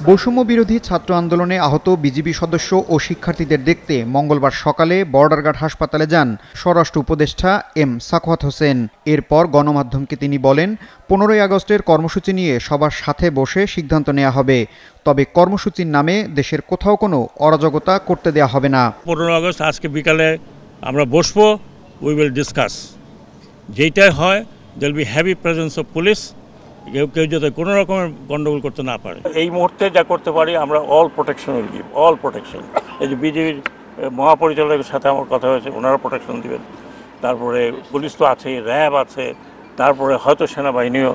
বৈষম্য বিরোধী ছাত্র আন্দোলনে আহত বিজিবি সদস্য ও শিক্ষার্থীদের দেখতে মঙ্গলবার সকালে বর্ডারঘাট হাসপাতালে যান স্বরাষ্ট্র উপদেষ্টা এম সাখাওয়াত হোসেন। এরপর গণমাধ্যমকে তিনি বলেন, 15ই আগস্টের কর্মসূচি নিয়ে সবার সাথে বসে সিদ্ধান্ত নেওয়া হবে, তবে কর্মসূচির নামে দেশের কোথাও কোনো অরাজকতা করতে দেওয়া হবে না। 15 আগস্ট আজকে বিকালে আমরা বসবো, উই উইল ডিসকাস। যেটাই হয় there be heavy presence of police, কেউ যাতে কোনো রকমের গন্ডগোল করতে না পারে। এই মুহূর্তে যা করতে পারি আমরা all protection will give, all protection. এই যে বিজেপির মহাপরিচালকের সাথে আমার কথা হয়েছে, ওনারা প্রোটেকশন দিবেন। তারপরে পুলিশ তো আছে, র্যাব আছে, তারপরে হয়তো সেনাবাহিনীও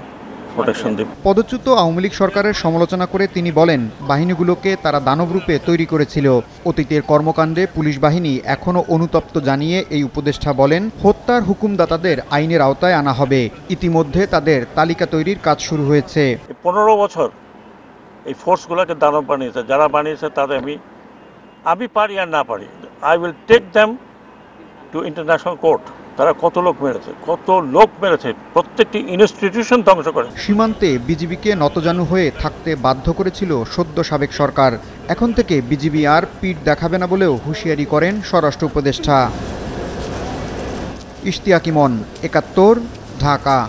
প্রোটেকশন দেবে। পদচ্যুত আওয়ামী লীগ সরকারের সমালোচনা করে তিনি বলেন, বাহিনীগুলোকে তারা দানবরূপে তৈরি করেছিল। অতীতের কর্মকাণ্ডে পুলিশ বাহিনী এখনও অনুতপ্ত জানিয়ে এই উপদেষ্টা বলেন, হত্যার হুকুমদাতাদের আইনের আওতায় আনা হবে। ইতিমধ্যে তাদের তালিকা তৈরির কাজ শুরু হয়েছে। 15 বছর এই ফোর্সগুলোকে দানব বানিয়েছে, যারা বানিয়েছে তাদের আমি পারি আর না পারি, I will take them to international court. তারা কত লোক মেরেছে, প্রত্যেকটি ইনস্টিটিউশন ধ্বংস করে। সীমান্তে বিজিবিকে নতজানু হয়ে থাকতে বাধ্য করেছিল সদ্য সাবেক সরকার। এখন থেকে বিজিবি আর পিঠ দেখাবে না বলেও হুঁশিয়ারি করেন স্বরাষ্ট্র উপদেষ্টা। ইশতিয়াক ইমন, ৭১, ঢাকা।